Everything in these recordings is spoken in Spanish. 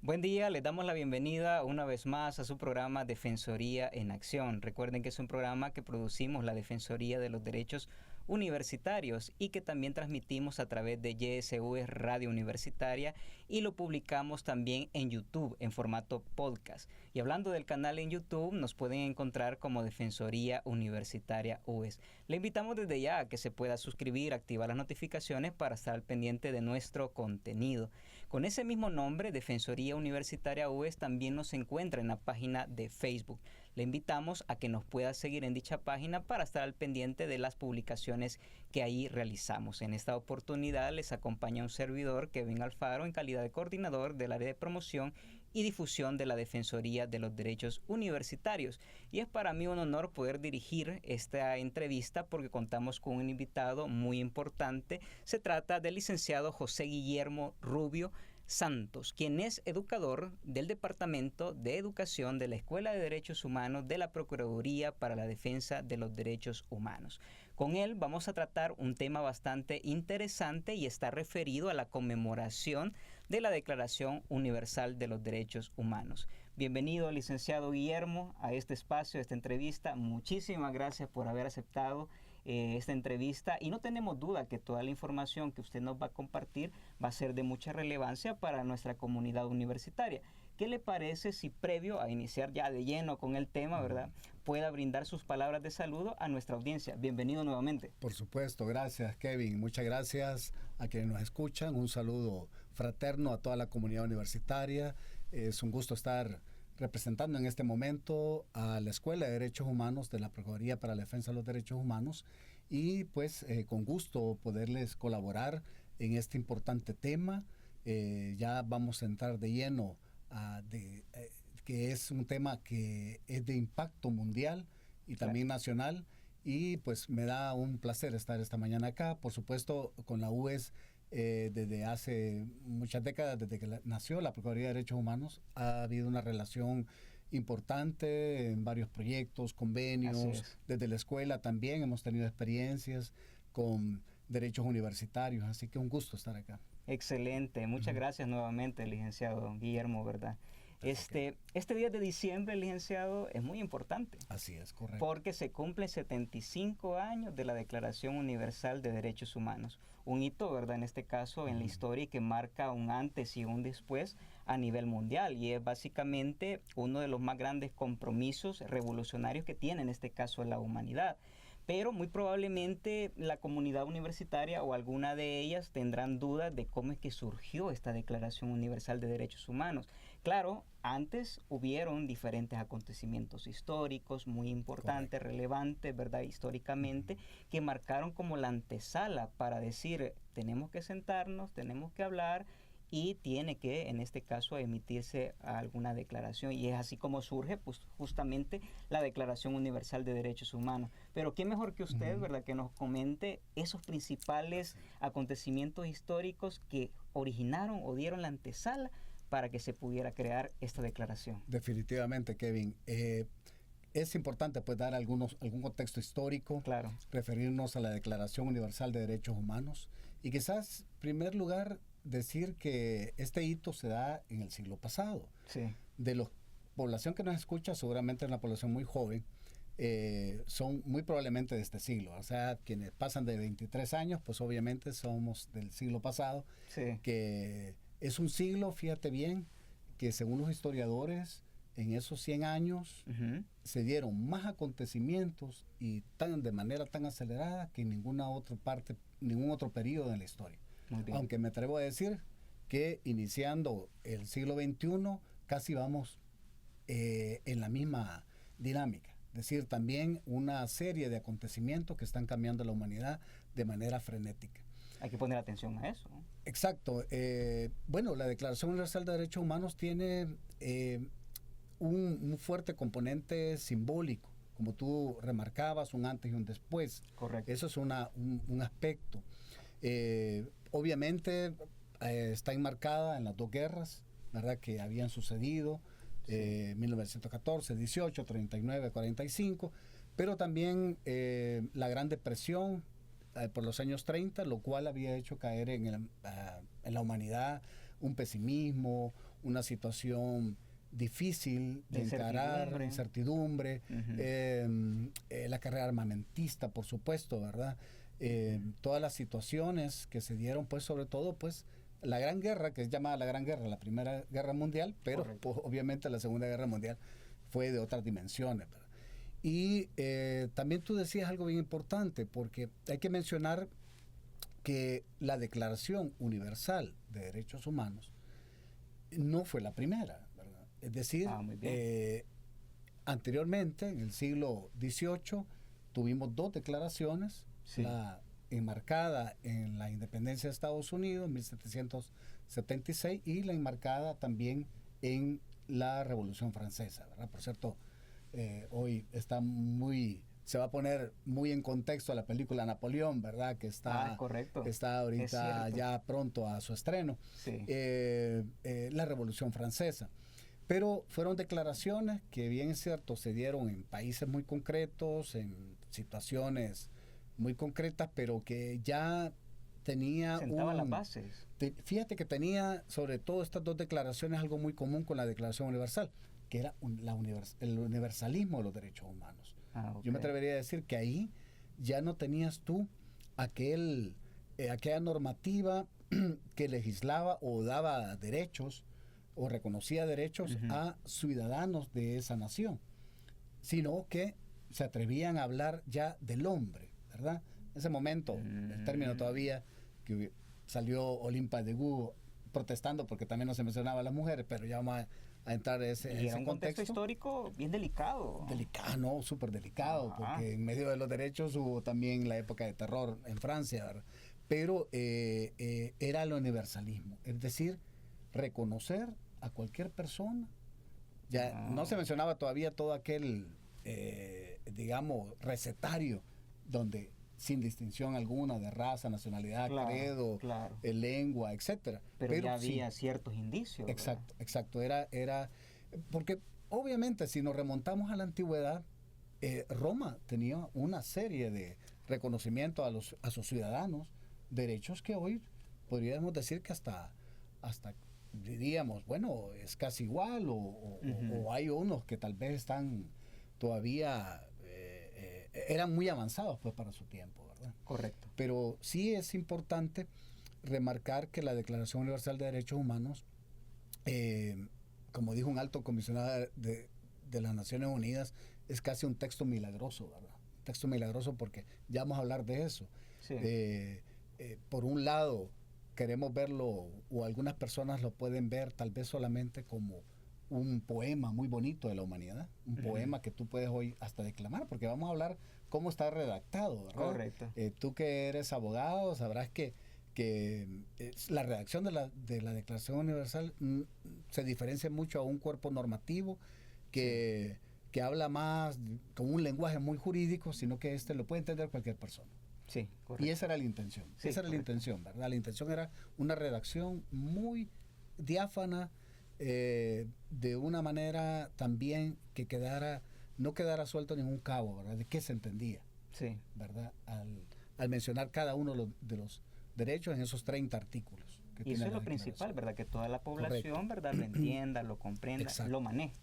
Buen día, les damos la bienvenida una vez más a su programa Defensoría en Acción. Recuerden que es un programa que producimos la Defensoría de los Derechos Universitarios y que también transmitimos a través de YSU Radio Universitaria y lo publicamos también en YouTube en formato podcast. Y hablando del canal en YouTube, nos pueden encontrar como Defensoría Universitaria UES. Le invitamos desde ya a que se pueda suscribir, activar las notificaciones para estar al pendiente de nuestro contenido. Con ese mismo nombre, Defensoría Universitaria UES, también nos encuentra en la página de Facebook. Le invitamos a que nos pueda seguir en dicha página para estar al pendiente de las publicaciones que ahí realizamos. En esta oportunidad les acompaña un servidor, Kevin Alfaro, en calidad de coordinador del área de promoción y difusión de la Defensoría de los Derechos Universitarios. Y es para mí un honor poder dirigir esta entrevista porque contamos con un invitado muy importante. Se trata del licenciado José Guillermo Rubio Santos, quien es educador del Departamento de Educación de la Escuela de Derechos Humanos de la Procuraduría para la Defensa de los Derechos Humanos. Con él vamos a tratar un tema bastante interesante y está referido a la conmemoración de la Declaración Universal de los Derechos Humanos. Bienvenido, licenciado Guillermo, a este espacio, a esta entrevista. Muchísimas gracias por haber aceptado esta entrevista y no tenemos duda que toda la información que usted nos va a compartir va a ser de mucha relevancia para nuestra comunidad universitaria. ¿Qué le parece si previo a iniciar ya de lleno con el tema, verdad, pueda brindar sus palabras de saludo a nuestra audiencia? Bienvenido nuevamente. Por supuesto, gracias Kevin, muchas gracias a quienes nos escuchan, un saludo fraterno a toda la comunidad universitaria. Es un gusto estar representando en este momento a la Escuela de Derechos Humanos de la Procuraduría para la Defensa de los Derechos Humanos y pues con gusto poderles colaborar en este importante tema. Ya vamos a entrar de lleno que es un tema que es de impacto mundial y también nacional, y pues me da un placer estar esta mañana acá, por supuesto con la UES. Desde hace muchas décadas, desde que nació la Procuraduría de Derechos Humanos, ha habido una relación importante en varios proyectos, convenios. Desde la escuela también hemos tenido experiencias con derechos universitarios, así que un gusto estar acá. Excelente, muchas gracias nuevamente, licenciado Guillermo, ¿verdad? Este 10 de diciembre, licenciado, es muy importante. Así es, correcto. Porque se cumplen 75 años de la Declaración Universal de Derechos Humanos. Un hito, ¿verdad? En este caso, en la historia, que marca un antes y un después a nivel mundial. Y es básicamente uno de los más grandes compromisos revolucionarios que tiene, en este caso, la humanidad. Pero muy probablemente la comunidad universitaria o alguna de ellas tendrán dudas de cómo es que surgió esta Declaración Universal de Derechos Humanos. Claro, antes hubieron diferentes acontecimientos históricos muy importantes, correcto, relevantes, ¿verdad? Históricamente, que marcaron como la antesala para decir, tenemos que sentarnos, tenemos que hablar, y tiene que, en este caso, emitirse alguna declaración. Y es así como surge, pues, justamente la Declaración Universal de Derechos Humanos. Pero qué mejor que usted, ¿verdad?, que nos comente esos principales acontecimientos históricos que originaron o dieron la antesala para que se pudiera crear esta declaración. Definitivamente, Kevin. Es importante pues dar algún contexto histórico, claro, referirnos a la Declaración Universal de Derechos Humanos y quizás, en primer lugar, decir que este hito se da en el siglo pasado. Sí. De la población que nos escucha, seguramente es una población muy joven, son muy probablemente de este siglo. O sea, quienes pasan de 23 años, pues obviamente somos del siglo pasado, sí, que es un siglo, fíjate bien, que según los historiadores, en esos 100 años se dieron más acontecimientos y de manera tan acelerada que en ningún otro periodo de la historia. Aunque me atrevo a decir que iniciando el siglo XXI casi vamos en la misma dinámica. Es decir, también una serie de acontecimientos que están cambiando la humanidad de manera frenética. Hay que poner atención a eso, ¿no? Exacto. Bueno, la Declaración Universal de Derechos Humanos tiene un fuerte componente simbólico, como tú remarcabas, un antes y un después. Correcto. Eso es un aspecto. Obviamente está enmarcada en las dos guerras, ¿verdad?, que habían sucedido, 1914, 18, 39, 45, pero también la Gran Depresión por los años 30, lo cual había hecho caer en la humanidad un pesimismo, una situación difícil de encarar, incertidumbre, la carrera armamentista, por supuesto, ¿verdad? Todas las situaciones que se dieron, pues sobre todo, pues la Gran Guerra, que es llamada la Gran Guerra, la Primera Guerra Mundial, pero pues, obviamente la Segunda Guerra Mundial fue de otras dimensiones, ¿verdad? Y también tú decías algo bien importante, porque hay que mencionar que la Declaración Universal de Derechos Humanos no fue la primera, ¿verdad? Es decir, anteriormente, en el siglo XVIII, tuvimos dos declaraciones, la enmarcada en la independencia de Estados Unidos en 1776 y la enmarcada también en la Revolución Francesa, ¿verdad? Por cierto, hoy se va a poner muy en contexto la película Napoleón, ¿verdad? Que está ahorita ya pronto a su estreno. Sí. La Revolución Francesa. Pero fueron declaraciones que, bien es cierto, se dieron en países muy concretos, en situaciones muy concretas, pero que ya tenía sentaba las bases. Fíjate que tenía, sobre todo estas dos declaraciones, algo muy común con la Declaración Universal, que era el universalismo de los derechos humanos. Yo me atrevería a decir que ahí ya no tenías tú aquella normativa que legislaba o daba derechos o reconocía derechos a ciudadanos de esa nación, sino que se atrevían a hablar ya del hombre, ¿verdad? En ese momento, el término todavía que salió Olimpa de Gu protestando porque también no se mencionaba a las mujeres, pero ya vamos a entrar en ese era un contexto histórico bien delicado. Delicado, no, súper delicado, porque en medio de los derechos hubo también la época de terror en Francia, ¿verdad? Pero era el universalismo, es decir, reconocer a cualquier persona. Ya no se mencionaba todavía todo aquel, digamos, recetario donde sin distinción alguna de raza, nacionalidad, credo, lengua, etcétera. Pero ya había ciertos indicios. Exacto. Era porque obviamente si nos remontamos a la antigüedad, Roma tenía una serie de reconocimientos a sus ciudadanos, derechos que hoy podríamos decir que hasta diríamos, bueno, es casi igual o hay unos que tal vez están todavía eran muy avanzados pues para su tiempo, ¿verdad? Correcto. Pero sí es importante remarcar que la Declaración Universal de Derechos Humanos, como dijo un alto comisionado de las Naciones Unidas, es casi un texto milagroso, ¿verdad? Un texto milagroso porque ya vamos a hablar de eso. Sí. Por un lado, queremos verlo, o algunas personas lo pueden ver tal vez solamente como un poema muy bonito de la humanidad, un poema que tú puedes hoy hasta declamar, porque vamos a hablar cómo está redactado, ¿verdad? Correcto. Tú que eres abogado sabrás que la redacción de la Declaración Universal se diferencia mucho a un cuerpo normativo que habla más con un lenguaje muy jurídico, sino que lo puede entender cualquier persona. Sí, correcto. Y esa era la intención. Sí, esa era la intención, ¿verdad? La intención era una redacción muy diáfana, de una manera también que no quedara suelto ningún cabo, ¿verdad? De qué se entendía, sí, ¿verdad? Al mencionar cada uno de los derechos en esos 30 artículos. Y eso es lo principal, ¿verdad? Que toda la población, ¿verdad? Lo entienda, lo comprenda, lo maneje.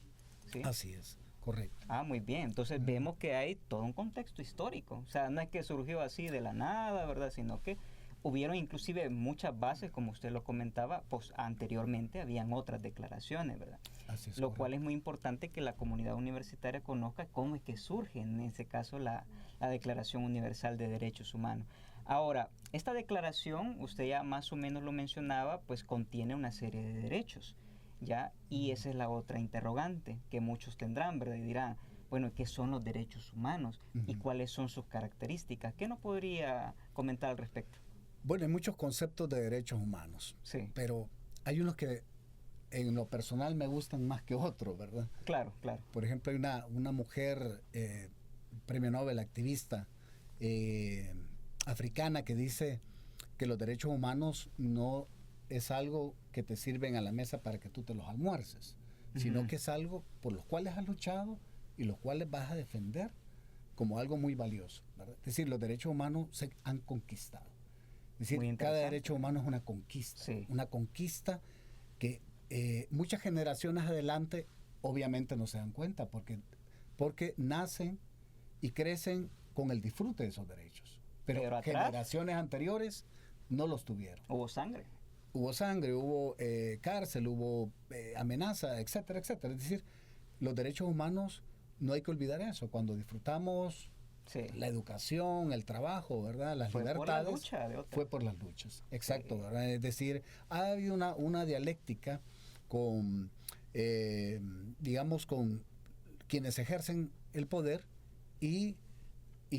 ¿Sí? Así es. Correcto. Muy bien. Entonces vemos que hay todo un contexto histórico. O sea, no es que surgió así de la nada, ¿verdad? Sino que hubieron inclusive muchas bases, como usted lo comentaba, pues anteriormente habían otras declaraciones, ¿verdad? Así es, lo cual es muy importante que la comunidad universitaria conozca cómo es que surge, en ese caso, la Declaración Universal de Derechos Humanos. Ahora, esta declaración, usted ya más o menos lo mencionaba, pues contiene una serie de derechos, ¿ya? Y esa es la otra interrogante que muchos tendrán, ¿verdad? Y dirán, bueno, ¿qué son los derechos humanos? ¿Y cuáles son sus características? ¿Qué nos podría comentar al respecto? Bueno, hay muchos conceptos de derechos humanos, sí, pero hay unos que en lo personal me gustan más que otros, ¿verdad? Claro, claro. Por ejemplo, hay una mujer, premio Nobel, activista africana, que dice que los derechos humanos no es algo que te sirven a la mesa para que tú te los almuerces, sino que es algo por los cuales has luchado y los cuales vas a defender como algo muy valioso, ¿verdad? Es decir, los derechos humanos se han conquistado. Es decir, cada derecho humano es una conquista, una conquista que muchas generaciones adelante obviamente no se dan cuenta porque nacen y crecen con el disfrute de esos derechos. Pero atrás, generaciones anteriores no los tuvieron. Hubo sangre. Hubo sangre, hubo cárcel, hubo amenaza, etcétera, etcétera. Es decir, los derechos humanos, no hay que olvidar eso. Cuando disfrutamos la educación, el trabajo, ¿verdad? Las libertades, fue por las luchas. Exacto, ¿verdad? Es decir, ha habido una dialéctica con, digamos, con quienes ejercen el poder y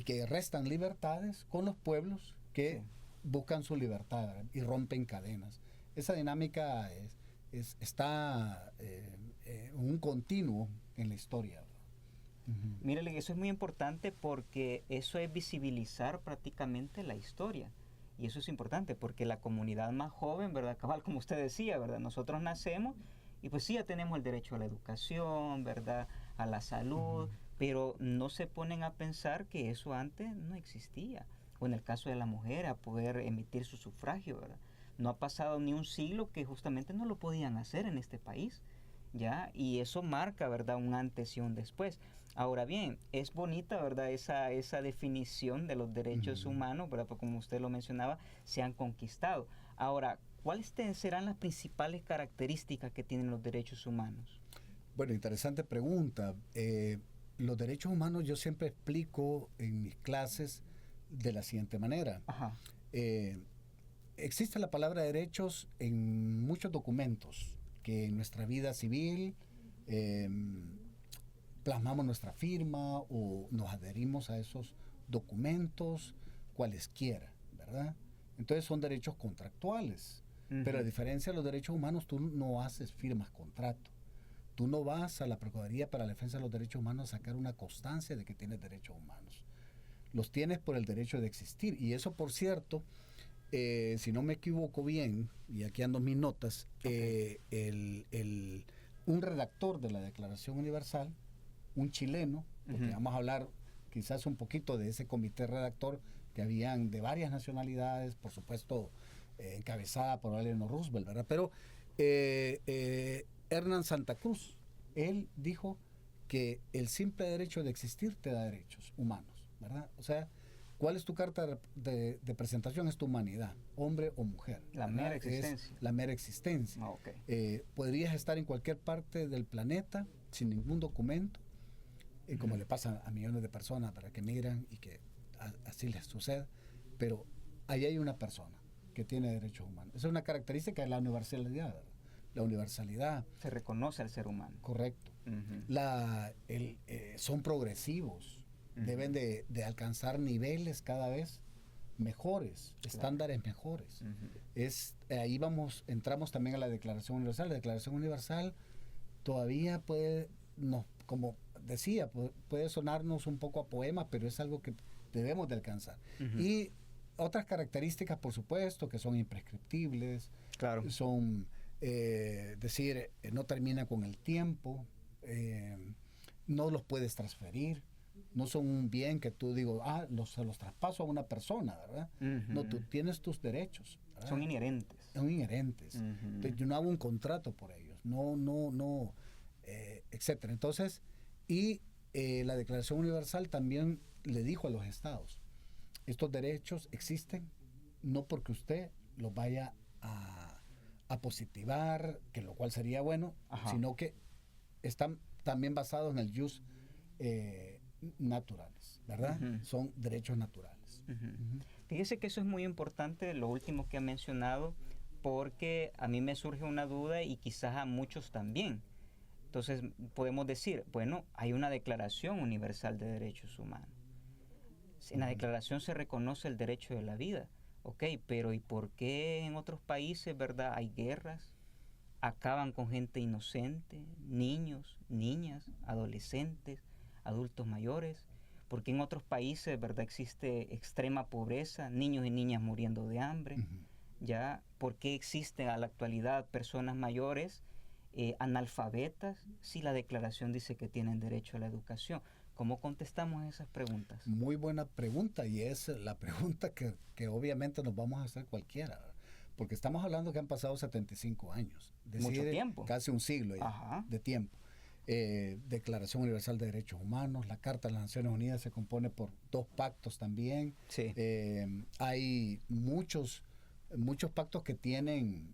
que restan libertades con los pueblos que buscan su libertad, ¿verdad? Y rompen cadenas. Esa dinámica está un continuo en la historia. Mírale, eso es muy importante porque eso es visibilizar prácticamente la historia. Y eso es importante porque la comunidad más joven, ¿verdad? Cabal, como usted decía, ¿verdad? Nosotros nacemos y pues sí, ya tenemos el derecho a la educación, ¿verdad? A la salud, pero no se ponen a pensar que eso antes no existía. O en el caso de la mujer, a poder emitir su sufragio, ¿verdad? No ha pasado ni un siglo que justamente no lo podían hacer en este país, ¿ya? Y eso marca, ¿verdad? Un antes y un después. Ahora bien, es bonita, ¿verdad? Esa definición de los derechos humanos, ¿verdad? Porque como usted lo mencionaba, se han conquistado. Ahora, ¿cuáles serán las principales características que tienen los derechos humanos? Bueno, interesante pregunta. Los derechos humanos yo siempre explico en mis clases de la siguiente manera. Existe la palabra derechos en muchos documentos que en nuestra vida civil plasmamos nuestra firma o nos adherimos a esos documentos, cualesquiera, ¿verdad? Entonces son derechos contractuales. Pero a diferencia de los derechos humanos, tú no haces firmas contrato. Tú no vas a la Procuraduría para la Defensa de los Derechos Humanos a sacar una constancia de que tienes derechos humanos. Los tienes por el derecho de existir. Y eso, por cierto, si no me equivoco bien, y aquí ando mis notas, un redactor de la Declaración Universal, un chileno, porque vamos a hablar quizás un poquito de ese comité redactor que habían de varias nacionalidades, por supuesto, encabezada por Eleanor Roosevelt, ¿verdad? Pero Hernán Santa Cruz, él dijo que el simple derecho de existir te da derechos humanos, ¿verdad? O sea, ¿cuál es tu carta de presentación? Es tu humanidad, hombre o mujer. La mera existencia. Es la mera existencia. Podrías estar en cualquier parte del planeta sin ningún documento, como le pasa a millones de personas para que migran y que así les sucede, pero ahí hay una persona que tiene derechos humanos. Esa es una característica de la universalidad, ¿verdad? La universalidad. Se reconoce al ser humano. Correcto. Son progresivos. Deben de alcanzar niveles cada vez mejores, estándares mejores. Ahí entramos también a la Declaración Universal. La Declaración Universal todavía como decía, puede sonarnos un poco a poema, pero es algo que debemos de alcanzar. Y otras características, por supuesto, que son imprescriptibles, son, no termina con el tiempo, no los puedes transferir, no son un bien que tú digo, se los traspaso a una persona, ¿verdad? No, tú tienes tus derechos, ¿verdad? Son inherentes. Son inherentes. Entonces, yo no hago un contrato por ellos, etcétera. Entonces, la Declaración Universal también le dijo a los estados, estos derechos existen no porque usted los vaya a positivar, que lo cual sería bueno, sino que están también basados en el jus naturales, ¿verdad? Son derechos naturales. Fíjese que eso es muy importante, lo último que ha mencionado, porque a mí me surge una duda y quizás a muchos también. Entonces podemos decir, bueno, hay una Declaración Universal de Derechos Humanos. En la declaración se reconoce el derecho de la vida, ok, pero ¿y por qué en otros países, verdad, hay guerras? Acaban con gente inocente, niños, niñas, adolescentes, adultos mayores. ¿Por qué en otros países, verdad, existe extrema pobreza, niños y niñas muriendo de hambre? ¿Ya? ¿Por qué existen a la actualidad personas mayores analfabetas si la declaración dice que tienen derecho a la educación? ¿Cómo contestamos esas preguntas? Muy buena pregunta, y es la pregunta que obviamente nos vamos a hacer cualquiera, ¿verdad? porque estamos hablando que han pasado 75 años, es Mucho decir, tiempo. casi un siglo ya Ajá. de tiempo. Declaración Universal de Derechos Humanos, la Carta de las Naciones Unidas se compone por 2 pactos también. Sí. Hay muchos pactos que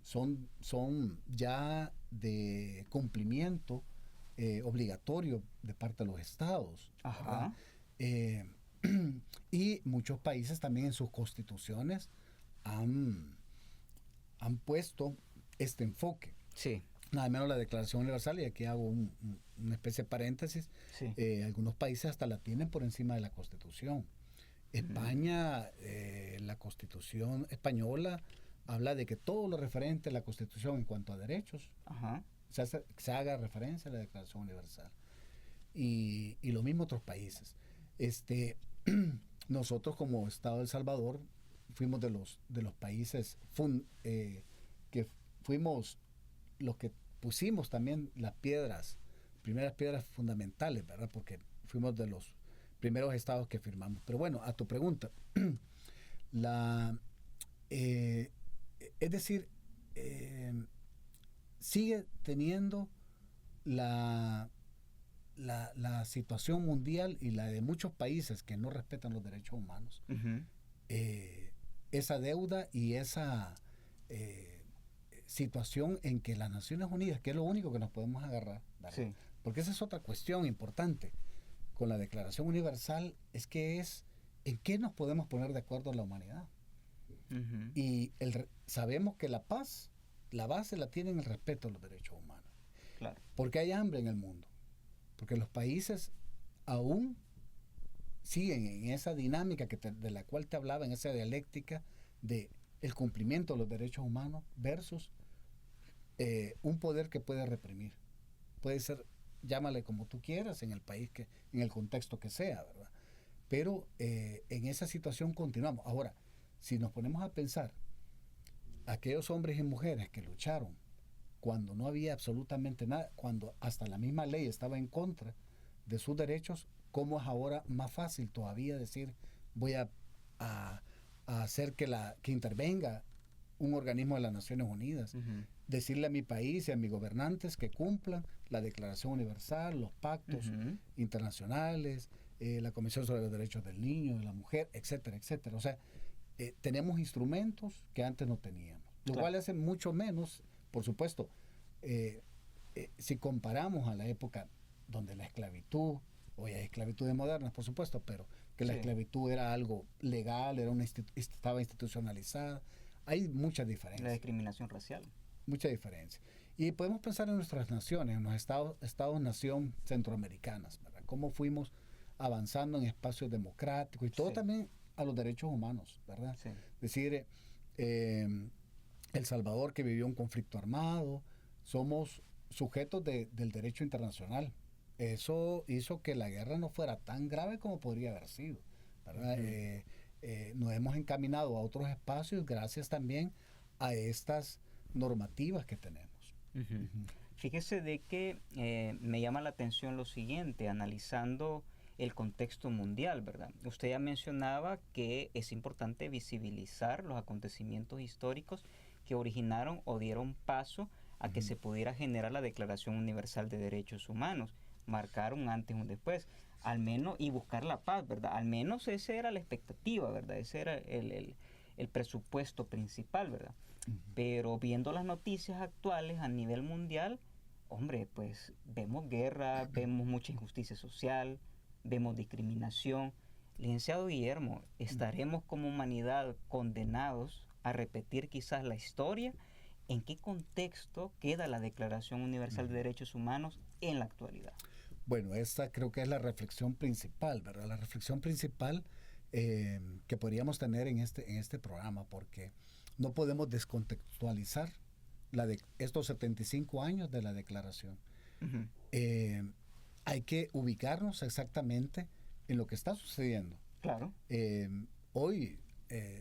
son ya de cumplimiento obligatorio de parte de los estados. Ajá. Y muchos países también en sus constituciones han puesto este enfoque. Sí. Nada menos la Declaración Universal, y aquí hago una especie de paréntesis, Sí. algunos países hasta la tienen por encima de la Constitución. España, la Constitución española habla de que todo lo referente a la Constitución en cuanto a derechos, Ajá. se haga referencia a la Declaración Universal. Y lo mismo otros países. Nosotros como Estado de El Salvador fuimos de los países que fuimos los que pusimos también las primeras piedras fundamentales, ¿verdad? Porque fuimos de los primeros estados que firmamos. Pero bueno, a tu pregunta, es decir, sigue teniendo la situación mundial y la de muchos países que no respetan los derechos humanos, esa deuda y esa situación en que las Naciones Unidas, que es lo único que nos podemos agarrar, sí. porque esa es otra cuestión importante con la Declaración Universal, es en qué nos podemos poner de acuerdo en la humanidad. Y sabemos que la paz, la base la tiene en el respeto a los derechos humanos. Claro. Porque hay hambre en el mundo, porque los países aún siguen en esa dinámica de la cual te hablaba, en esa dialéctica de el cumplimiento de los derechos humanos versus un poder que puede reprimir. Puede ser, llámale como tú quieras, en el país, en el contexto que sea, ¿verdad? Pero en esa situación continuamos. Ahora, si nos ponemos a pensar, aquellos hombres y mujeres que lucharon cuando no había absolutamente nada, cuando hasta la misma ley estaba en contra de sus derechos, ¿cómo es ahora más fácil todavía decir voy a hacer que intervenga un organismo de las Naciones Unidas? Decirle a mi país y a mis gobernantes que cumplan la Declaración Universal, los pactos internacionales, la Convención sobre los Derechos del Niño, de la Mujer, etcétera, etcétera. O sea, tenemos instrumentos que antes no teníamos, lo cual hace mucho menos, por supuesto, si comparamos a la época donde la esclavitud, hoy hay esclavitudes modernas, por supuesto, pero que la esclavitud era algo legal, estaba institucionalizada, hay muchas diferencias. La discriminación racial. Mucha diferencia. Y podemos pensar en nuestras naciones, en los estados-nación centroamericanas, ¿verdad? Cómo fuimos avanzando en espacios democráticos y todo también a los derechos humanos, ¿verdad? Sí. Es decir, El Salvador, que vivió un conflicto armado, somos sujetos del derecho internacional. Eso hizo que la guerra no fuera tan grave como podría haber sido, ¿verdad? Nos hemos encaminado a otros espacios gracias también a estas normativas que tenemos. Fíjese de que me llama la atención lo siguiente, analizando el contexto mundial, ¿verdad? Usted ya mencionaba que es importante visibilizar los acontecimientos históricos que originaron o dieron paso a que se pudiera generar la Declaración Universal de Derechos Humanos, marcar un antes y un después, al menos, y buscar la paz, ¿verdad? Al menos esa era la expectativa, ¿verdad? Ese era el presupuesto principal, ¿verdad? Pero viendo las noticias actuales a nivel mundial, hombre, pues vemos guerra, vemos mucha injusticia social, vemos discriminación. Licenciado Guillermo, ¿estaremos como humanidad condenados a repetir quizás la historia? ¿En qué contexto queda la Declaración Universal de Derechos Humanos en la actualidad? Bueno, esta creo que es la reflexión principal, ¿verdad? La reflexión principal que podríamos tener en este programa, porque no podemos descontextualizar estos 75 años de la declaración. Hay que ubicarnos exactamente en lo que está sucediendo. Claro. Hoy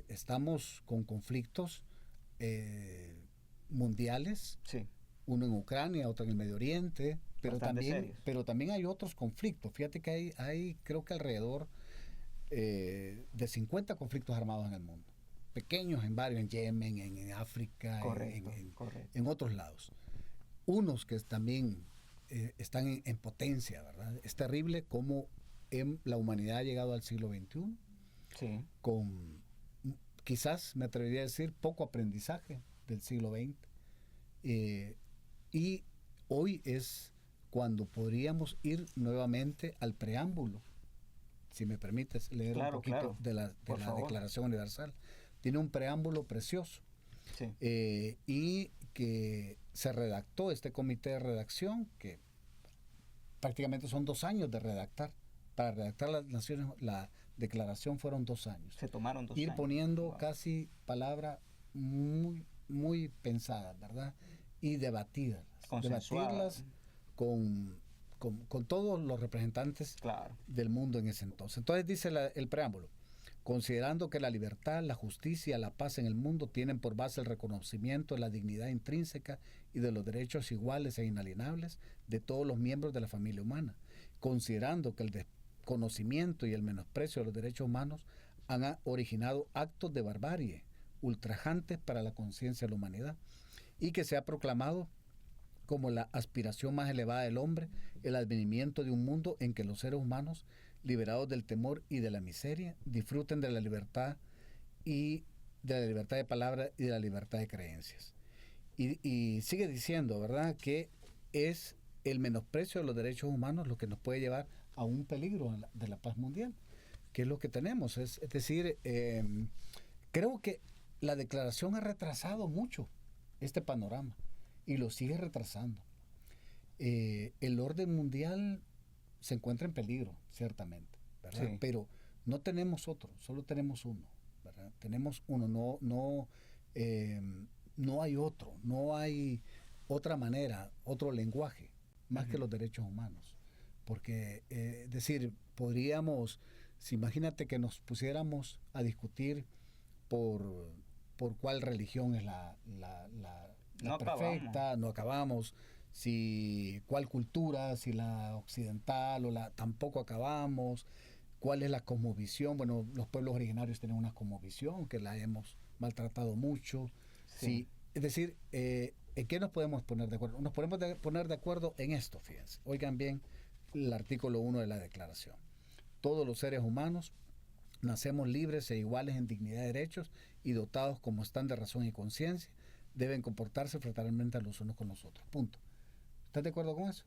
estamos con conflictos mundiales, uno en Ucrania, otro en el Medio Oriente, pero también hay otros conflictos. Fíjate que hay creo que alrededor de 50 conflictos armados en el mundo. pequeños en varios, en Yemen, en África, Correcto, en otros lados. Unos que también están en potencia, ¿verdad? Es terrible cómo la humanidad ha llegado al siglo XXI sí, con, quizás me atrevería a decir, poco aprendizaje del siglo XX. Y hoy es cuando podríamos ir nuevamente al preámbulo, si me permites leer un poquito de la Declaración Universal. Tiene un preámbulo precioso. Sí. Y que se redactó este comité de redacción, que prácticamente son 2 años de redactar. Para redactar la declaración fueron 2 años. Se tomaron 2 años. Ir poniendo casi palabras muy, muy pensadas, ¿verdad? Y debatirlas con todos los representantes del mundo en ese entonces. Entonces dice el preámbulo: considerando que la libertad, la justicia, la paz en el mundo tienen por base el reconocimiento de la dignidad intrínseca y de los derechos iguales e inalienables de todos los miembros de la familia humana, considerando que el desconocimiento y el menosprecio de los derechos humanos han originado actos de barbarie ultrajantes para la conciencia de la humanidad, y que se ha proclamado como la aspiración más elevada del hombre el advenimiento de un mundo en que los seres humanos, liberados del temor y de la miseria, disfruten de la libertad de palabra y de la libertad de creencias. Y sigue diciendo, ¿verdad?, que es el menosprecio de los derechos humanos lo que nos puede llevar a un peligro de la paz mundial, que es lo que tenemos. Es decir, creo que la declaración ha retrasado mucho este panorama y lo sigue retrasando. El orden mundial se encuentra en peligro, ciertamente, ¿verdad? Sí. Pero no tenemos otro, solo tenemos uno, ¿verdad? Tenemos uno, no hay otro, no hay otra manera, otro lenguaje, más que los derechos humanos. Porque, es decir, podríamos, si imagínate que nos pusiéramos a discutir por cuál religión es la perfecta, no acabamos. Si cuál cultura, si la occidental o tampoco acabamos, cuál es la cosmovisión. Bueno, los pueblos originarios tienen una cosmovisión que la hemos maltratado mucho. Sí. Es decir, ¿en qué nos podemos poner de acuerdo? Nos podemos poner de acuerdo en esto, fíjense. Oigan bien el artículo 1 de la declaración. Todos los seres humanos nacemos libres e iguales en dignidad y derechos, y dotados como están de razón y conciencia, deben comportarse fraternalmente los unos con los otros. Punto. ¿Estás de acuerdo con eso?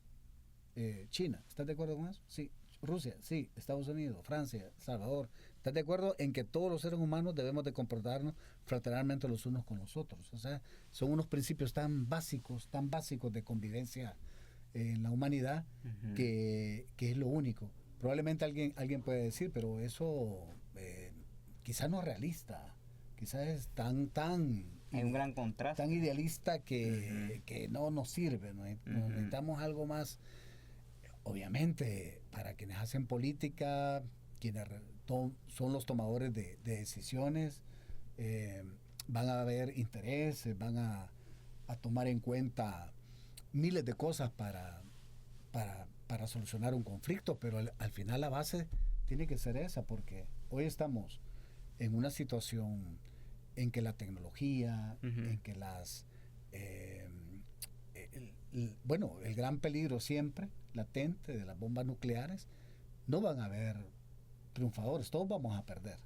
China, ¿estás de acuerdo con eso? Sí. Rusia, sí. Estados Unidos, Francia, Salvador. ¿Estás de acuerdo en que todos los seres humanos debemos de comportarnos fraternalmente los unos con los otros? O sea, son unos principios tan básicos de convivencia en la humanidad, que es lo único. Probablemente alguien puede decir, pero eso quizás no es realista, quizás es hay un gran contraste, tan idealista que no nos sirve, ¿no? Necesitamos algo más. Obviamente, para quienes hacen política, quienes son los tomadores de decisiones, van a haber intereses, van a tomar en cuenta miles de cosas para solucionar un conflicto, pero al final la base tiene que ser esa, porque hoy estamos en una situación en que la tecnología, en que el gran peligro siempre latente de las bombas nucleares, no van a haber triunfadores, todos vamos a perder.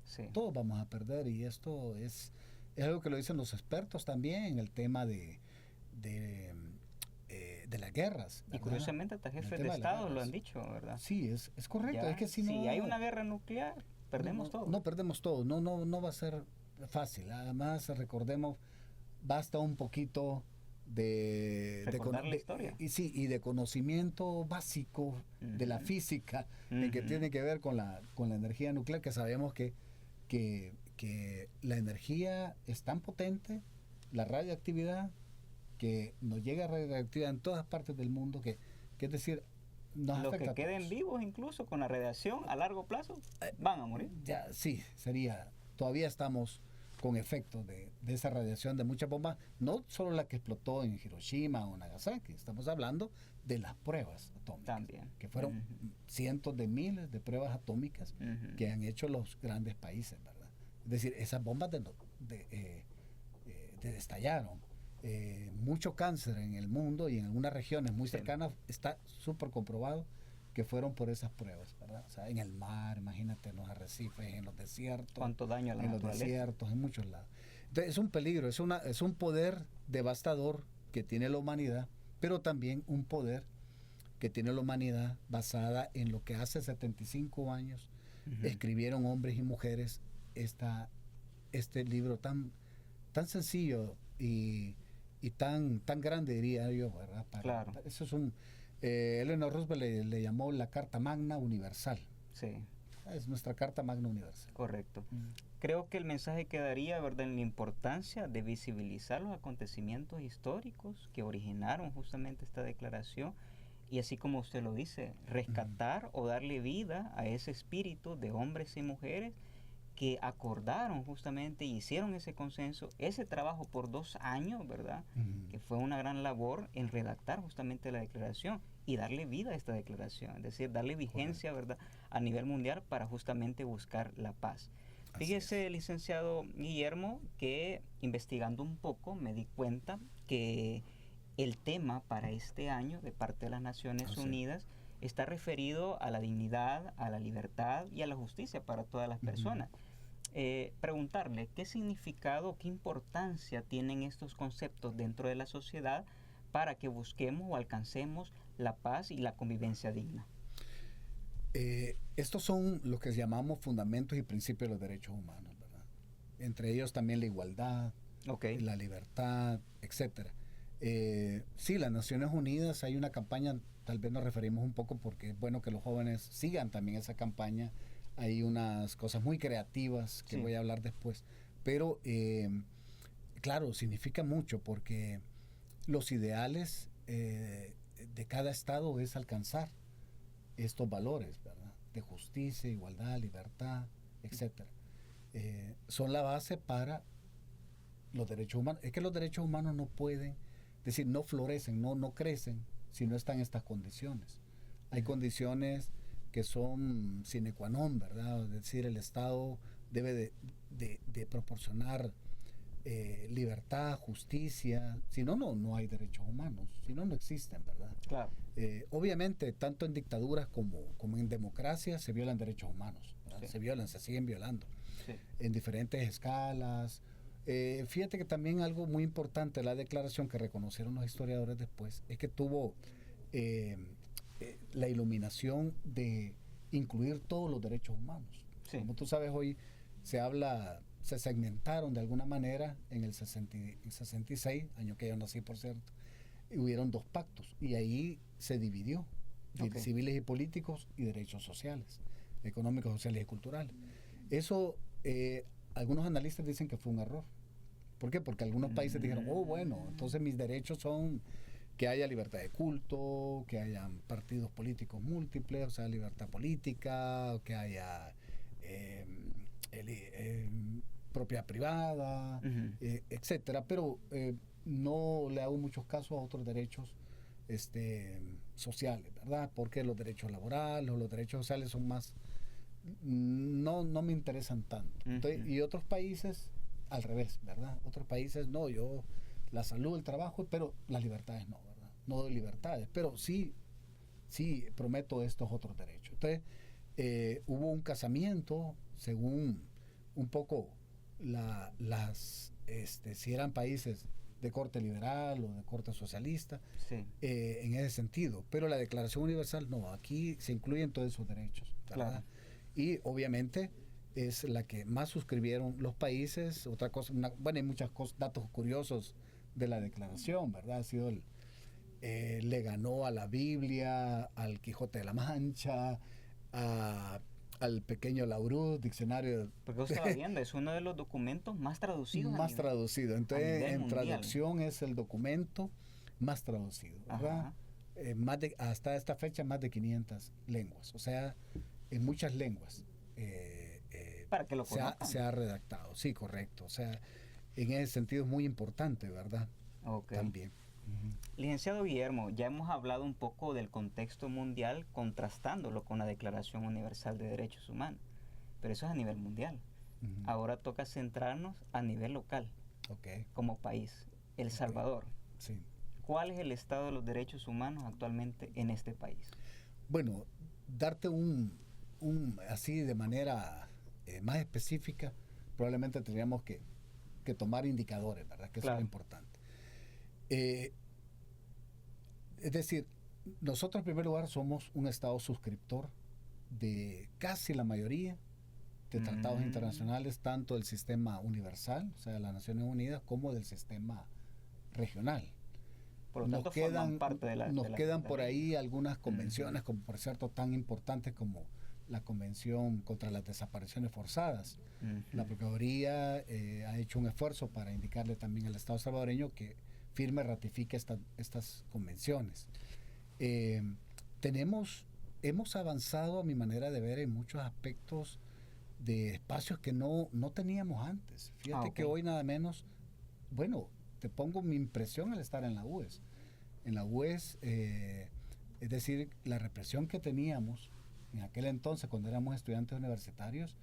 Sí. Todos vamos a perder, y esto es algo que lo dicen los expertos también en el tema de las guerras, ¿verdad? Y curiosamente hasta jefes de Estado lo han dicho, ¿verdad? Sí, es correcto. Ya, es que si hay una guerra nuclear, perdemos todo. No perdemos todo, no va a ser fácil. Además, recordemos, basta un poquito de la historia. Y de conocimiento básico de la física, que tiene que ver con la energía nuclear, que sabemos que la energía es tan potente, la radioactividad, que nos llega radioactividad en todas partes del mundo, que es decir, nos los afecta que queden vivos, incluso con la radiación a largo plazo, van a morir. Ya, sí, todavía estamos con efectos de esa radiación de muchas bombas, no solo la que explotó en Hiroshima o Nagasaki, estamos hablando de las pruebas atómicas, también, que fueron cientos de miles de pruebas atómicas que han hecho los grandes países, ¿verdad? Es Es decir, esas bombas destallaron. Mucho cáncer en el mundo y en algunas regiones muy cercanas está súper comprobado que fueron por esas pruebas, ¿verdad? O sea, en el mar, imagínate, en los arrecifes, en los desiertos. ¿Cuánto daño a la naturaleza? En los desiertos, en muchos lados. Entonces, es un peligro, es un poder devastador que tiene la humanidad, pero también un poder que tiene la humanidad basada en lo que hace 75 años escribieron hombres y mujeres este libro tan sencillo y tan grande, diría yo, ¿verdad? Claro. Eso es Eleanor Roosevelt le llamó la Carta Magna Universal. Sí. Es nuestra Carta Magna Universal. Correcto. Creo que el mensaje quedaría, ¿verdad?, en la importancia de visibilizar los acontecimientos históricos que originaron justamente esta declaración y, así como usted lo dice, rescatar o darle vida a ese espíritu de hombres y mujeres que acordaron justamente y hicieron ese consenso, ese trabajo por 2 años, ¿verdad? Que fue una gran labor en redactar justamente la declaración y darle vida a esta declaración, es decir, darle vigencia, ¿verdad?, a nivel mundial para justamente buscar la paz. Fíjese, licenciado Guillermo, que investigando un poco me di cuenta que el tema para este año de parte de las Naciones Unidas está referido a la dignidad, a la libertad y a la justicia para todas las personas. Preguntarle qué significado, qué importancia tienen estos conceptos dentro de la sociedad para que busquemos o alcancemos la paz y la convivencia digna. Estos son lo que llamamos fundamentos y principios de los derechos humanos, ¿verdad? Entre ellos también la igualdad, la libertad, etcétera. Sí, las Naciones Unidas, hay una campaña, tal vez nos referimos un poco porque es bueno que los jóvenes sigan también esa campaña. Hay unas cosas muy creativas que voy a hablar después, pero claro, significa mucho porque los ideales de cada estado es alcanzar estos valores, ¿verdad? De justicia, igualdad, libertad, etcétera. Son la base para los derechos humanos. Es que los derechos humanos no pueden, es decir, no florecen, no crecen si no están en estas condiciones. Hay condiciones que son sine qua non, ¿verdad? Es decir, el Estado debe de proporcionar libertad, justicia. Si no, no hay derechos humanos. Si no, no existen, ¿verdad? Claro. Obviamente, tanto en dictaduras como en democracias se violan derechos humanos, ¿verdad? Se siguen violando en diferentes escalas. Fíjate que también algo muy importante de la declaración que reconocieron los historiadores después es que tuvo la iluminación de incluir todos los derechos humanos. Como tú sabes, hoy se segmentaron de alguna manera en el 66, año que yo nací, por cierto, y hubieron 2 pactos y ahí se dividió civiles y políticos y derechos sociales, económicos, sociales y culturales. Eso algunos analistas dicen que fue un error. ¿Por qué? Porque algunos países dijeron, bueno, entonces mis derechos son que haya libertad de culto, que haya partidos políticos múltiples, o sea, libertad política, que haya propiedad privada, etcétera, pero no le hago muchos casos a otros derechos sociales, ¿verdad? Porque los derechos laborales o los derechos sociales son más, no me interesan tanto. Entonces, y otros países al revés, ¿verdad? Otros países no, yo la salud, el trabajo, pero las libertades no, ¿verdad? No doy libertades, pero sí prometo estos otros derechos. Entonces, hubo un casamiento según un poco si eran países de corte liberal o de corte socialista, en ese sentido. Pero la Declaración Universal no, aquí se incluyen todos esos derechos, ¿verdad? Claro. Y obviamente es la que más suscribieron los países. Otra cosa, hay muchos datos curiosos de la declaración, ¿verdad? Ha sido le ganó a la Biblia, al Quijote de la Mancha, al pequeño Larousse, diccionario. Porque yo estaba viendo, es uno de los documentos más traducidos. Más traducido. Entonces, en mundial. traducción es el documento más traducido, ¿verdad? Hasta esta fecha, más de 500 lenguas. O sea, en muchas lenguas. Para que lo conozcan. Se ha redactado, sí, correcto. O sea, en ese sentido es muy importante, ¿verdad? También. Licenciado Guillermo, ya hemos hablado un poco del contexto mundial contrastándolo con la Declaración Universal de Derechos Humanos, pero eso es a nivel mundial. Ahora toca centrarnos a nivel local, como país, El Salvador. Sí. ¿Cuál es el estado de los derechos humanos actualmente en este país? Bueno, darte así de manera más específica, probablemente tendríamos que tomar indicadores, ¿verdad? Que eso es importante. Es decir, nosotros en primer lugar somos un estado suscriptor de casi la mayoría de tratados internacionales, tanto del sistema universal, o sea, de las Naciones Unidas, como del sistema regional. Por lo tanto, forman parte de la... Nos quedan por ahí algunas convenciones, como por cierto tan importantes como la Convención contra las Desapariciones Forzadas. La Procuraduría ha hecho un esfuerzo para indicarle también al Estado salvadoreño que firme, ratifique estas convenciones. Hemos avanzado, a mi manera de ver, en muchos aspectos de espacios que no teníamos antes. Fíjate que hoy nada menos, bueno, te pongo mi impresión al estar en la UES. En la UES, es decir, la represión que teníamos en aquel entonces cuando éramos estudiantes universitarios,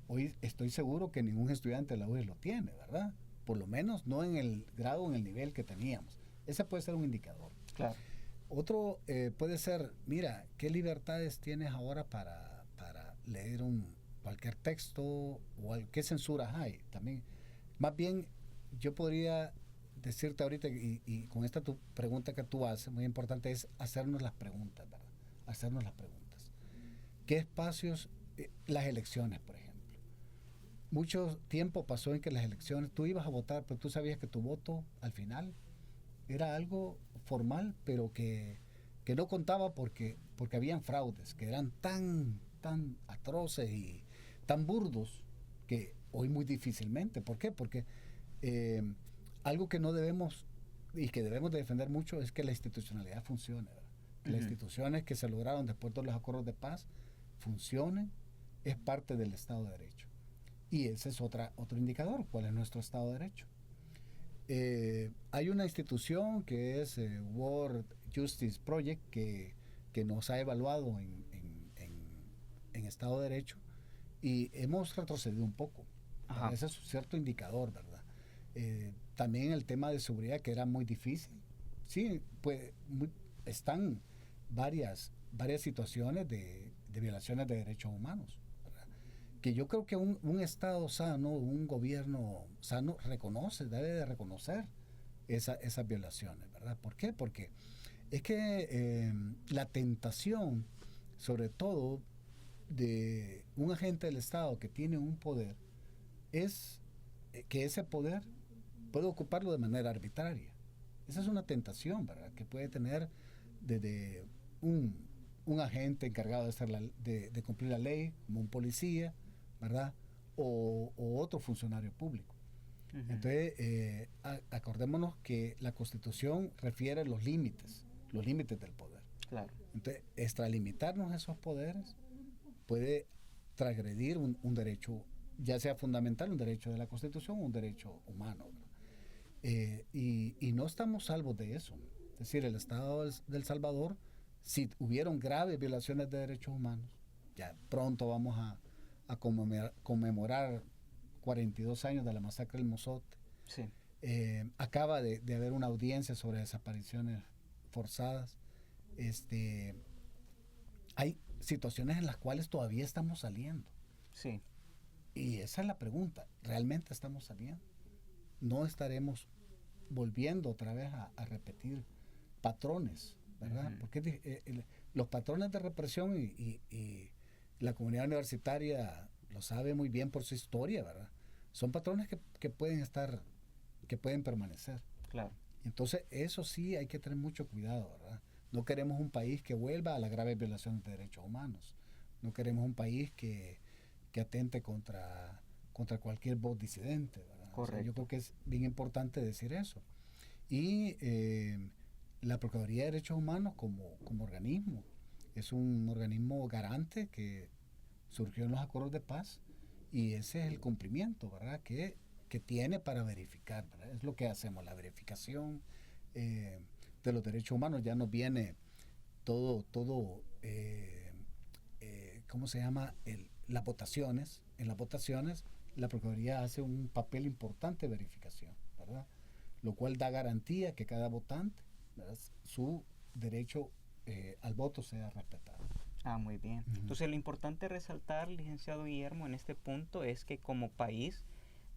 hoy estoy seguro que ningún estudiante de la UES lo tiene, ¿verdad? Por lo menos no en el grado o en el nivel que teníamos. Ese puede ser un indicador. Claro. Otro puede ser, mira, ¿qué libertades tienes ahora para leer cualquier texto o qué censuras hay? También, más bien, yo podría decirte ahorita, y con esta tu pregunta que tú haces, muy importante es hacernos las preguntas, ¿verdad? Hacernos las preguntas. ¿Qué espacios, las elecciones, por ejemplo? Mucho tiempo pasó en que las elecciones, tú ibas a votar, pero tú sabías que tu voto, al final, era algo formal, pero que no contaba porque habían fraudes, que eran tan atroces y tan burdos, que hoy muy difícilmente. ¿Por qué? Porque algo que no debemos y que debemos de defender mucho es que la institucionalidad funcione, ¿verdad? Las instituciones que se lograron después de los acuerdos de paz funcionen, es parte del Estado de Derecho. Y ese es otro indicador, ¿cuál es nuestro Estado de Derecho? Hay una institución que es World Justice Project que nos ha evaluado en Estado de Derecho y hemos retrocedido un poco. Ese es un cierto indicador, ¿verdad? También el tema de seguridad, que era muy difícil. Sí, pues están varias situaciones de violaciones de derechos humanos, ¿verdad? Que yo creo que un Estado sano, un gobierno sano debe de reconocer esas violaciones, ¿verdad? ¿Por qué? Porque es que la tentación, sobre todo, de un agente del Estado que tiene un poder, es que ese poder puede ocuparlo de manera arbitraria. Esa es una tentación, ¿verdad? Que puede tener desde un agente encargado de cumplir la ley, como un policía, ¿verdad? O otro funcionario público. Entonces, acordémonos que la Constitución refiere los límites del poder. Claro. Entonces, extralimitarnos esos poderes puede transgredir un derecho, ya sea fundamental, un derecho de la Constitución o un derecho humano, ¿verdad? Y no estamos salvos de eso. Es decir, el Estado del Salvador, si hubieron graves violaciones de derechos humanos, ya pronto vamos a conmemorar 42 años de la masacre del Mozote. Sí. Acaba de haber una audiencia sobre desapariciones forzadas. Hay situaciones en las cuales todavía estamos saliendo. Sí. Y esa es la pregunta. ¿Realmente estamos saliendo? ¿No estaremos volviendo otra vez a repetir patrones, ¿verdad? Porque los patrones de represión y la comunidad universitaria lo sabe muy bien por su historia, ¿verdad? Son patrones que pueden permanecer. Claro. Entonces, eso sí hay que tener mucho cuidado, ¿verdad? No queremos un país que vuelva a las graves violaciones de derechos humanos. No queremos un país que atente contra cualquier voz disidente, ¿verdad? Correcto. O sea, yo creo que es bien importante decir eso. Y la Procuraduría de Derechos Humanos como organismo es un organismo garante que surgió en los acuerdos de paz y ese es el cumplimiento, ¿verdad? Que tiene para verificar, ¿verdad? Es lo que hacemos, la verificación de los derechos humanos. Ya nos viene todo ¿cómo se llama? Las votaciones. En las votaciones la Procuraduría hace un papel importante de verificación, ¿verdad? Lo cual da garantía que cada votante, ¿verdad?, su derecho al voto sea respetado. Muy bien. Entonces, lo importante resaltar, licenciado Guillermo, en este punto es que como país,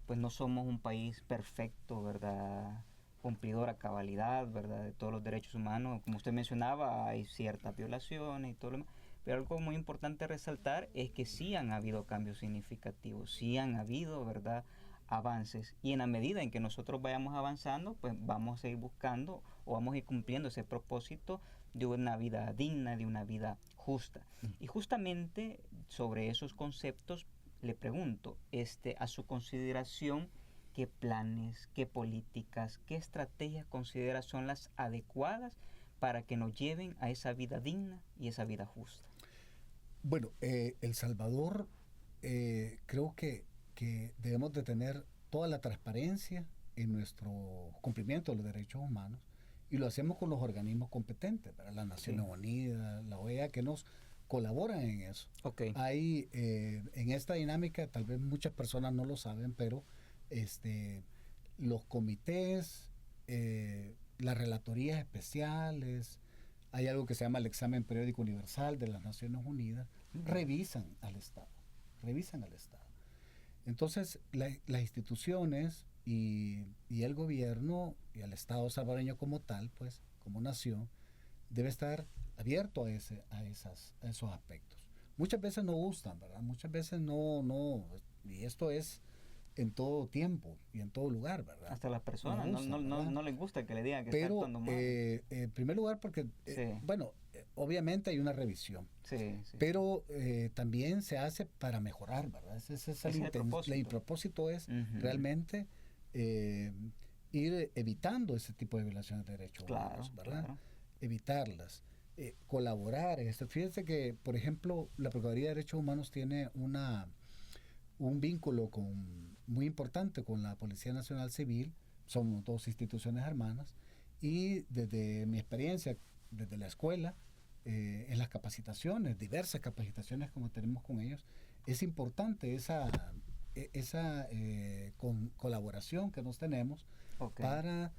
pues no somos un país perfecto, ¿verdad?, cumplidor a cabalidad, ¿verdad?, de todos los derechos humanos. Como usted mencionaba, hay ciertas violaciones y todo lo demás. Pero algo muy importante resaltar es que sí han habido cambios significativos, sí han habido, ¿verdad?, avances. Y en la medida en que nosotros vayamos avanzando, pues vamos a ir buscando o vamos a ir cumpliendo ese propósito de una vida digna, de una vida justa. Y justamente sobre esos conceptos le pregunto, a su consideración, ¿qué planes, qué políticas, qué estrategias considera son las adecuadas para que nos lleven a esa vida digna y esa vida justa? Bueno, El Salvador, creo que debemos de tener toda la transparencia en nuestro cumplimiento de los derechos humanos, y lo hacemos con los organismos competentes, ¿verdad? Las Naciones Unidas, la OEA, que nos colaboran en eso. Hay, en esta dinámica, tal vez muchas personas no lo saben, pero los comités, las relatorías especiales, hay algo que se llama el examen periódico universal de las Naciones Unidas, revisan al Estado. Entonces, las instituciones y el gobierno y el Estado salvadoreño como tal, pues, como nación, debe estar abierto a esos aspectos. Muchas veces no gustan, ¿verdad? Muchas veces no, y esto es en todo tiempo y en todo lugar, ¿verdad? Hasta las personas no les gusta que le digan que está actuando mal. En primer lugar, porque, bueno, obviamente hay una revisión, pero también se hace para mejorar, ¿verdad? Ese es el propósito. El propósito es realmente ir evitando ese tipo de violaciones de derechos humanos, ¿verdad? Claro. Evitarlas. Colaborar en esto. Fíjense que, por ejemplo, la Procuraduría de Derechos Humanos tiene un vínculo muy importante con la Policía Nacional Civil. Somos dos instituciones hermanas, y desde mi experiencia, desde la escuela, en las capacitaciones, diversas capacitaciones como tenemos con ellos, es importante esa colaboración que nos tenemos para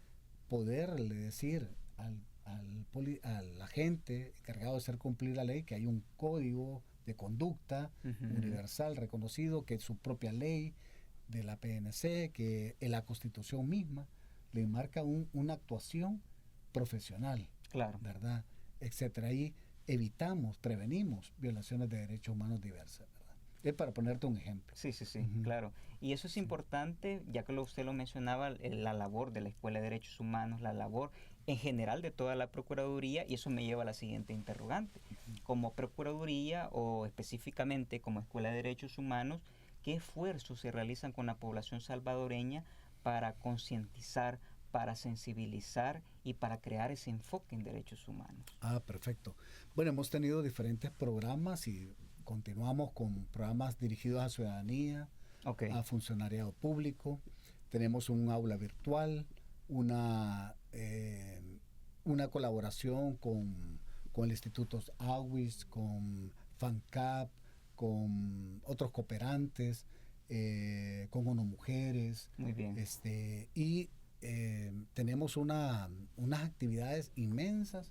poderle decir al agente encargado de hacer cumplir la ley que hay un código de conducta universal reconocido, que es su propia ley de la PNC, que en la Constitución misma le marca una actuación profesional, ¿verdad?, etcétera. Ahí prevenimos violaciones de derechos humanos diversas, ¿verdad? Es para ponerte un ejemplo. Sí, claro. Y eso es importante, ya que usted lo mencionaba, la labor de la Escuela de Derechos Humanos, la labor en general de toda la Procuraduría, y eso me lleva a la siguiente interrogante. Como Procuraduría, o específicamente como Escuela de Derechos Humanos, ¿qué esfuerzos se realizan con la población salvadoreña para concientizar, para sensibilizar y para crear ese enfoque en derechos humanos? Perfecto. Bueno, hemos tenido diferentes programas y continuamos con programas dirigidos a ciudadanía, a funcionariado público. Tenemos un aula virtual, una colaboración con el Instituto AWIS, con FANCAP, con otros cooperantes, con ONU Mujeres. Muy bien. Y tenemos unas actividades inmensas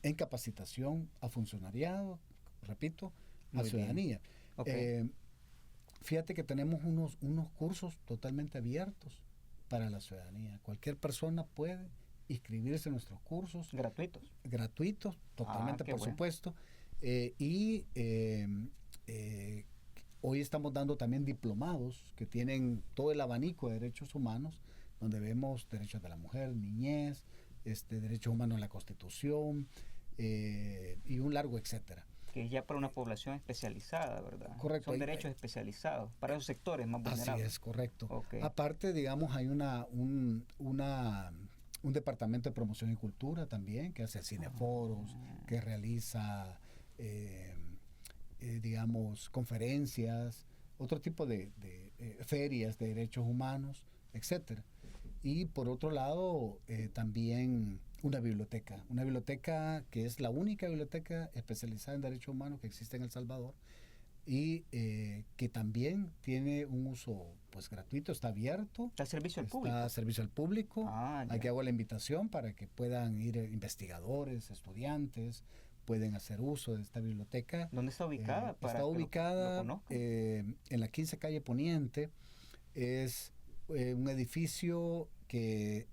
en capacitación a funcionariado, repito, a ciudadanía. Fíjate que tenemos unos cursos totalmente abiertos para la ciudadanía. Cualquier persona puede inscribirse en nuestros cursos. Gratuitos, totalmente, por supuesto. Hoy estamos dando también diplomados que tienen todo el abanico de derechos humanos, donde vemos derechos de la mujer, niñez, derechos humanos en la Constitución, y un largo etcétera. Que es ya para una población especializada, ¿verdad? Correcto. Son derechos especializados para esos sectores más vulnerables. Así es, correcto. Aparte, digamos, hay un departamento de promoción y cultura también, que hace cineforos, que realiza, digamos, conferencias, otro tipo de ferias de derechos humanos, etcétera. Y por otro lado, también una biblioteca que es la única biblioteca especializada en derechos humanos que existe en El Salvador, y que también tiene un uso pues gratuito, está abierto. ¿Está a servicio al público? Está a servicio al público. Aquí Ya. hago la invitación para que puedan ir investigadores, estudiantes, pueden hacer uso de esta biblioteca. ¿Dónde está ubicada? Está ubicada en la 15 calle Poniente. Es un edificio que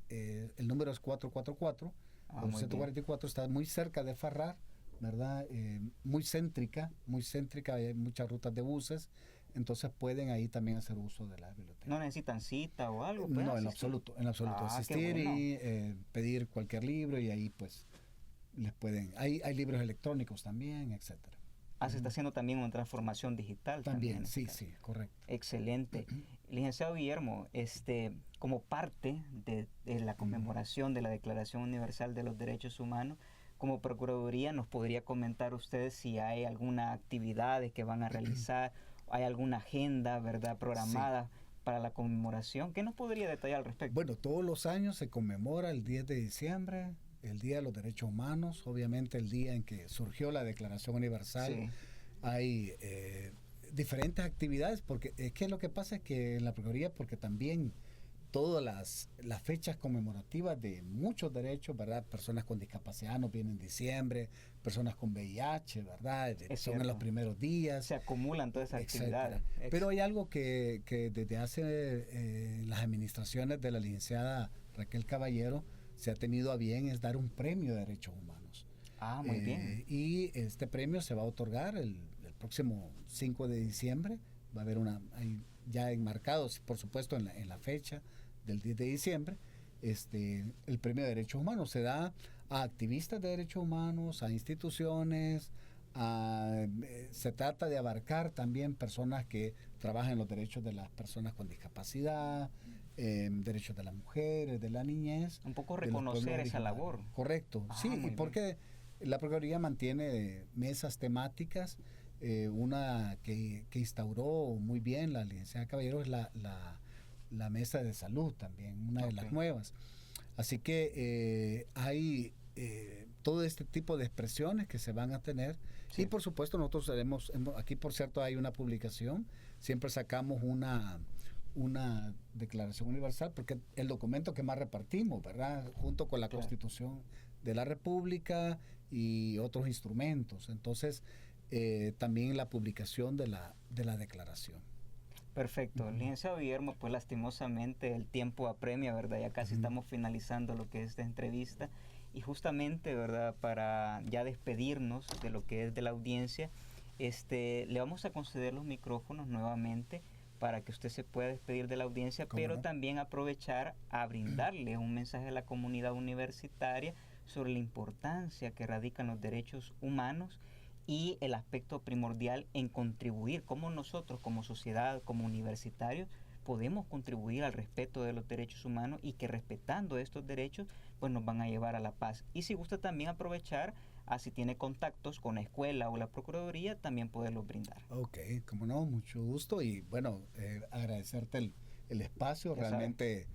el número es 444, 444, está muy cerca de Farrar, ¿verdad? Muy céntrica, hay muchas rutas de buses, entonces pueden ahí también hacer uso de la biblioteca. ¿No necesitan cita o algo? No, en absoluto, asistir bueno. y pedir cualquier libro y ahí pues les pueden, hay libros electrónicos también, etcétera. Se está haciendo también una transformación digital. También sí, correcto. Excelente. Licenciado Guillermo, como parte de la conmemoración de la Declaración Universal de los Derechos Humanos, como Procuraduría, ¿nos podría comentar usted si hay alguna actividad que van a realizar, hay alguna agenda, verdad, programada para la conmemoración? ¿Qué nos podría detallar al respecto? Bueno, todos los años se conmemora el 10 de diciembre, el Día de los Derechos Humanos, obviamente el día en que surgió la Declaración Universal. Sí. Hay diferentes actividades, porque es que lo que pasa es que en la Procuraduría, porque también todas las fechas conmemorativas de muchos derechos, ¿verdad? Personas con discapacidad nos vienen en diciembre, personas con VIH, ¿verdad? Son en los primeros días. Se acumulan todas esas actividades. Pero hay algo que desde hace las administraciones de la licenciada Raquel Caballero se ha tenido a bien, es dar un premio de derechos humanos. Muy bien. Y este premio se va a otorgar el próximo 5 de diciembre. Va a haber ya enmarcados, por supuesto, en la fecha del 10 de diciembre, el premio de derechos humanos se da a activistas de derechos humanos, a instituciones, se trata de abarcar también personas que trabajan en los derechos de las personas con discapacidad, derechos de las mujeres, de la niñez. Un poco reconocer esa labor. Correcto, sí, y porque la Procuraduría mantiene mesas temáticas. Una que instauró muy bien la licenciada Caballero es la mesa de salud también, una de las nuevas. Así que hay todo este tipo de expresiones que se van a tener. Sí. Y por supuesto nosotros aquí por cierto hay una publicación, siempre sacamos una declaración universal porque el documento que más repartimos, ¿verdad? Junto con la Constitución de la República y otros instrumentos. Entonces, también la publicación de la declaración. Perfecto. Licenciado Guillermo, pues lastimosamente el tiempo apremia, ¿verdad? Ya casi estamos finalizando lo que es esta entrevista y justamente, ¿verdad? Para ya despedirnos de lo que es de la audiencia, le vamos a conceder los micrófonos nuevamente para que usted se pueda despedir de la audiencia, pero también aprovechar a brindarle un mensaje a la comunidad universitaria sobre la importancia que radican los derechos humanos y el aspecto primordial en contribuir, cómo nosotros como sociedad, como universitarios, podemos contribuir al respeto de los derechos humanos y que respetando estos derechos, pues nos van a llevar a la paz. Y si gusta también aprovechar, si tiene contactos con la escuela o la Procuraduría, también poderlos brindar. Ok, como no, mucho gusto y bueno, agradecerte el espacio, realmente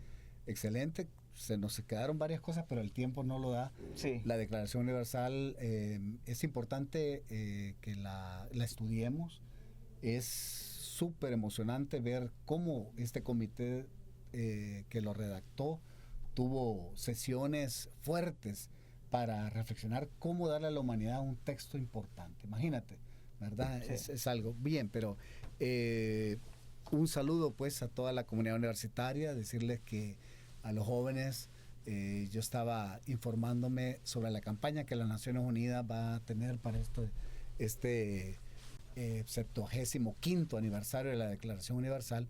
excelente. Se nos quedaron varias cosas, pero el tiempo no lo da. Sí. La Declaración Universal es importante que la estudiemos. Es súper emocionante ver cómo este comité que lo redactó tuvo sesiones fuertes para reflexionar cómo darle a la humanidad un texto importante. Imagínate, ¿verdad? Sí. Es algo bien, pero un saludo pues a toda la comunidad universitaria, decirles que a los jóvenes, yo estaba informándome sobre la campaña que las Naciones Unidas va a tener para este 75º aniversario de la Declaración Universal.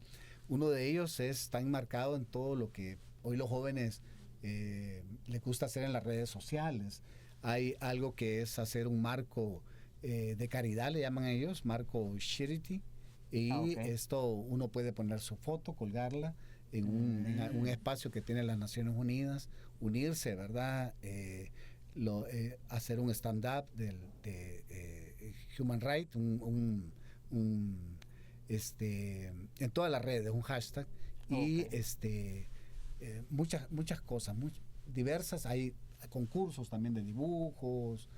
Uno de ellos está enmarcado en todo lo que hoy los jóvenes les gusta hacer en las redes sociales. Hay algo que es hacer un marco de caridad, le llaman ellos, marco charity, y esto uno puede poner su foto, colgarla en un espacio que tiene las Naciones Unidas, unirse, ¿verdad? Hacer un stand-up de Human Rights, en todas las redes, un hashtag, y muchas cosas, diversas. Hay concursos también de dibujos,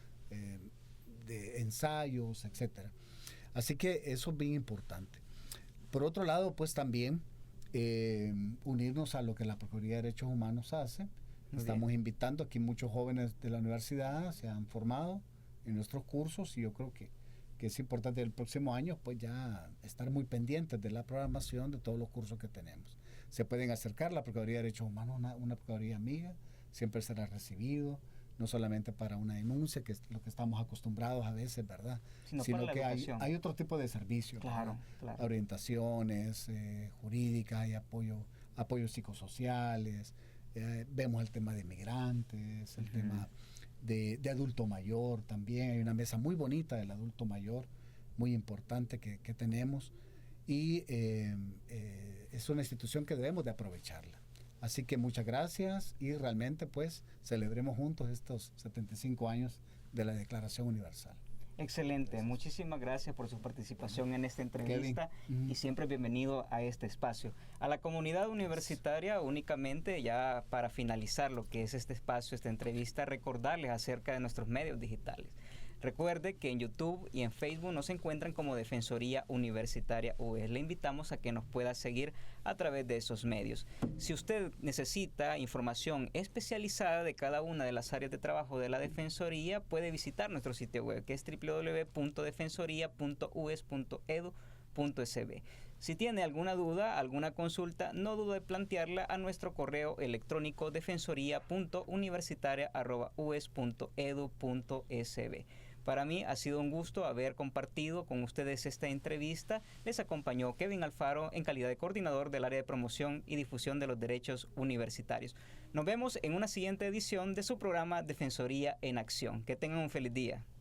de ensayos, etcétera. Así que eso es bien importante. Por otro lado, pues también unirnos a lo que la Procuraduría de Derechos Humanos hace. Estamos invitando, aquí muchos jóvenes de la universidad se han formado en nuestros cursos y yo creo que es importante el próximo año pues ya estar muy pendientes de la programación de todos los cursos que tenemos. Se pueden acercar a la Procuraduría de Derechos Humanos, una Procuraduría amiga, siempre será recibido, no solamente para una denuncia, que es lo que estamos acostumbrados a veces, ¿verdad? Sino que hay otro tipo de servicios, claro. Orientaciones jurídicas, hay apoyos psicosociales, vemos el tema de migrantes, el tema de adulto mayor también. Hay una mesa muy bonita del adulto mayor, muy importante que tenemos, y es una institución que debemos de aprovecharla. Así que muchas gracias y realmente pues celebremos juntos estos 75 años de la Declaración Universal. Excelente, gracias. Muchísimas gracias por su participación en esta entrevista y siempre bienvenido a este espacio. A la comunidad universitaria, únicamente ya para finalizar lo que es este espacio, esta entrevista, recordarles acerca de nuestros medios digitales. Recuerde que en YouTube y en Facebook nos encuentran como Defensoría Universitaria UES. Le invitamos a que nos pueda seguir a través de esos medios. Si usted necesita información especializada de cada una de las áreas de trabajo de la Defensoría, puede visitar nuestro sitio web, que es www.defensoría.ues.edu.sb. Si tiene alguna duda, alguna consulta, no dude de plantearla a nuestro correo electrónico defensoría.universitaria@ues.edu.sb. Para mí ha sido un gusto haber compartido con ustedes esta entrevista. Les acompañó Kevin Alfaro en calidad de coordinador del área de promoción y difusión de los derechos universitarios. Nos vemos en una siguiente edición de su programa Defensoría en Acción. Que tengan un feliz día.